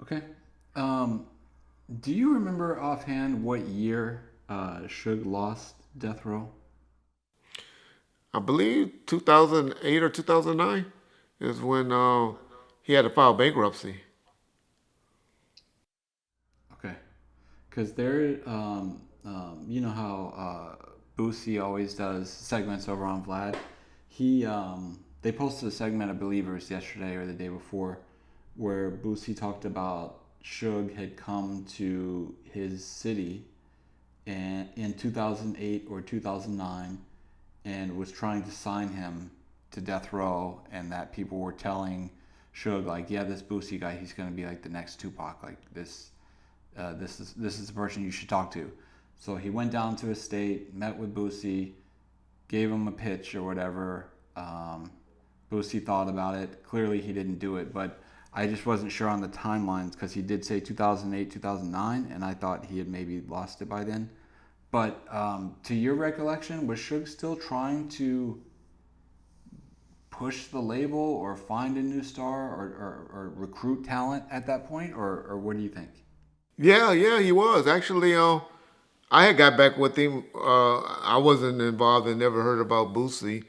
Okay. Um, do you remember offhand what year Suge lost death row? I believe 2008 or 2009 is when he had to file bankruptcy. Okay. Because there, you know how Boosie always does segments over on Vlad. They posted a segment, I believe it was yesterday or the day before, where Boosie talked about Suge had come to his city and in 2008 or 2009 and was trying to sign him to death row, and that people were telling Suge like, yeah, this Boosie guy, he's gonna be like the next Tupac, like this is the person you should talk to. So he went down to his state, met with Boosie, gave him a pitch or whatever. Boosie thought about it. Clearly, he didn't do it, but I just wasn't sure on the timelines because he did say 2008, 2009, and I thought he had maybe lost it by then. But to your recollection, was Suge still trying to push the label or find a new star or recruit talent at that point, or what do you think? Yeah, yeah, he was actually. I had got back with him. I wasn't involved and never heard about Boosie.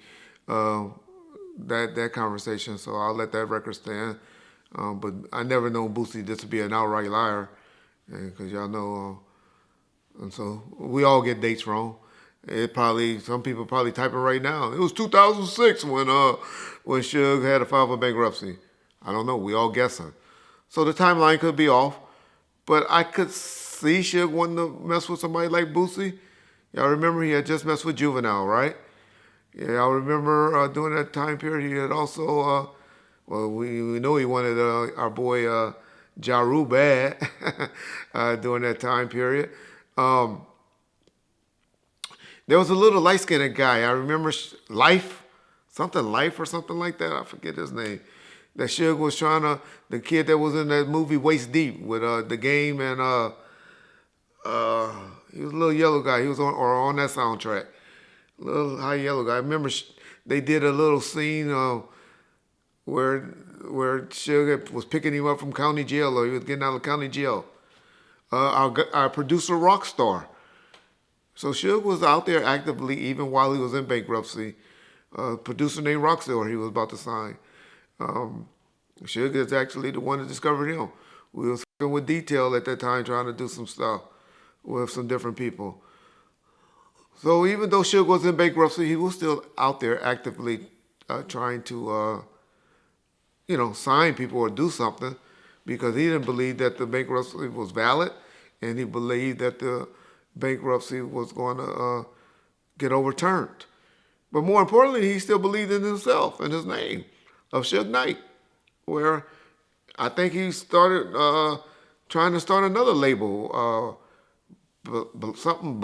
Uh, that conversation, so I'll let that record stand. But I never known Boosie just to be an outright liar, because y'all know. And so we all get dates wrong. It probably some people probably typing right now. It was 2006 when Suge had to file for bankruptcy. I don't know. We all guessing. So the timeline could be off, but I could see Suge wanting to mess with somebody like Boosie. Y'all remember he had just messed with Juvenile, right? Yeah, I remember during that time period he had also, well, we know he wanted our boy Ja Rule bad during that time period. Um, there was a little light skinned guy. I remember Life or something like that. I forget his name. That Suge was trying to, the kid that was in that movie Waist Deep with the game and uh, he was a little yellow guy. He was on that soundtrack. Little high yellow guy. I remember they did a little scene where where Suge was picking him up from county jail or he was getting out of county jail. Our producer Rockstar. So Suge was out there actively even while he was in bankruptcy. Producer named Rockstar he was about to sign. Um, Suge is actually the one that discovered him. We was working with Detail at that time trying to do some stuff with some different people. So even though Suge was in bankruptcy, he was still out there actively trying to, sign people or do something because he didn't believe that the bankruptcy was valid, and he believed that the bankruptcy was going to get overturned. But more importantly, he still believed in himself and his name of Suge Knight, where I think he started trying to start another label, something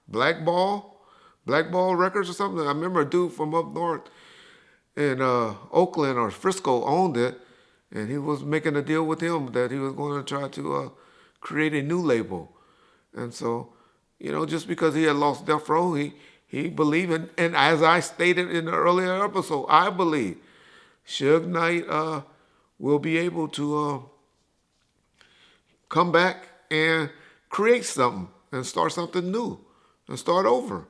blackball, blackball records or something. I remember a dude from up north in Oakland or Frisco owned it, and he was making a deal with him that he was going to try to create a new label. And so, just because he had lost Death Row, he believed in, and as I stated in the earlier episode, I believe Suge Knight will be able to come back and create something and start something new and start over.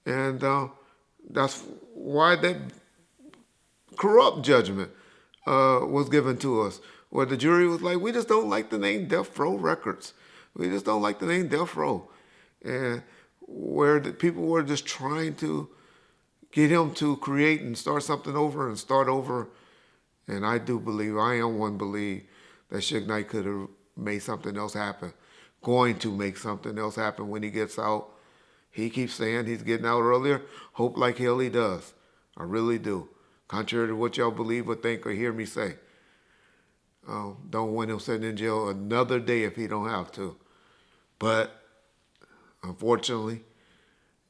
And that's why that corrupt judgment was given to us, where the jury was like, we just don't like the name Death Row Records. We just don't like the name Death Row. And where the people were just trying to get him to create and start something over and start over. And I do believe, I am one believe, that Suge Knight could have made something else happen, going to make something else happen when he gets out. He keeps saying he's getting out earlier. Hope like hell he does. I really do. Contrary to what y'all believe or think or hear me say. Don't want him sitting in jail another day if he don't have to. But unfortunately,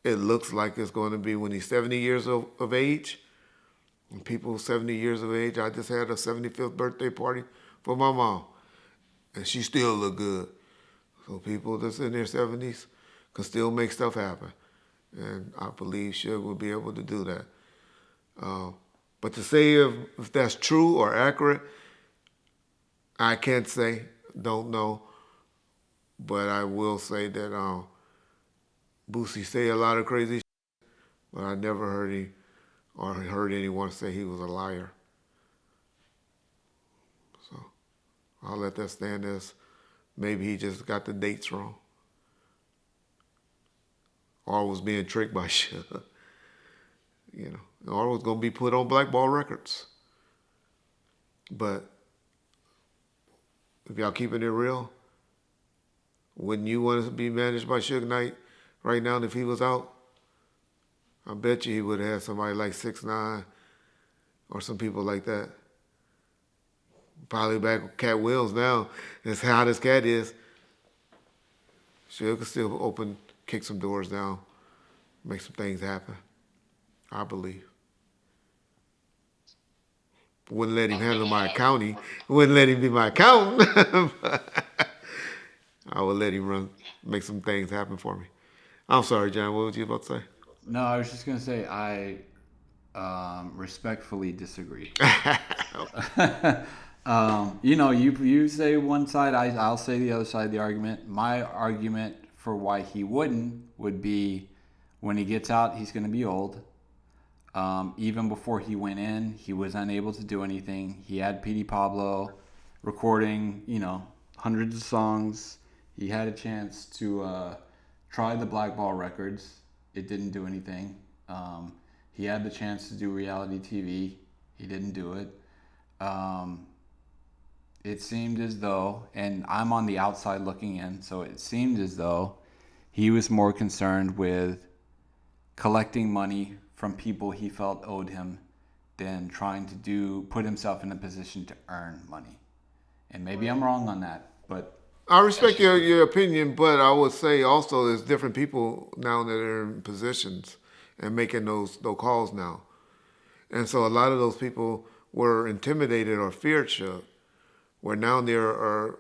it looks like it's going to be when he's 70 years of age. And people 70 years of age, I just had a 75th birthday party for my mom. And she still look good. So people that's in their 70s can still make stuff happen. And I believe Suge will be able to do that. Uh, but to say if that's true or accurate, I can't say, don't know, but I will say that Boosie say a lot of crazy shit, but I never heard anyone say he was a liar. So I'll let that stand as maybe he just got the dates wrong or was being tricked by shit. Or was going to be put on Blackball Records. But if y'all keeping it real, wouldn't you want to be managed by Suge Knight right now if he was out? I bet you he would have had somebody like 6ix9ine or some people like that. Probably back with Cat Williams now. As hot as Cat is, Suge could still kick some doors down, make some things happen. I believe. Wouldn't let him handle my accounting. Wouldn't let him be my accountant. I would let him make some things happen for me. I'm sorry, John. What was you about to say? No, I was just gonna say I respectfully disagree. You say one side, I'll say the other side of the argument. My argument for why he wouldn't would be when he gets out, he's going to be old. Even before he went in, he was unable to do anything. He had P.D. Pablo recording, hundreds of songs. He had a chance to try the Blackball Records. It didn't do anything. He had the chance to do reality TV. He didn't do it. It seemed as though, and I'm on the outside looking in, so it seemed as though he was more concerned with collecting money from people he felt owed him than trying to put himself in a position to earn money. And maybe I'm wrong on that, but I respect your opinion, but I would say also there's different people now that are in positions and making those calls now. And so a lot of those people were intimidated or feared Suge, where now there are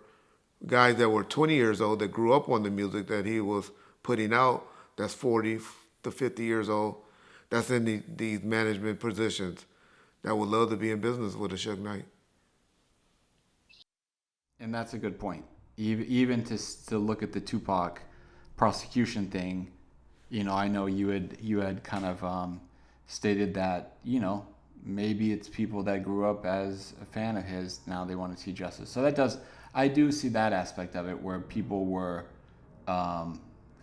guys that were 20 years old that grew up on the music that he was putting out that's 40 to 50 years old, that's in these management positions that would love to be in business with a Suge Knight. and that's a good point. Even to look at the Tupac prosecution thing, I know you had kind of stated that maybe it's people that grew up as a fan of his, now they want to see justice. So I do see that aspect of it where people were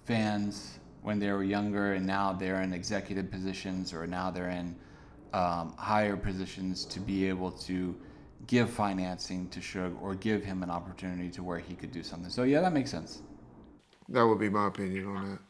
fans when they were younger and now they're in executive positions or now they're in higher positions to be able to give financing to Suge or give him an opportunity to where he could do something. So yeah, that makes sense. That would be my opinion on that.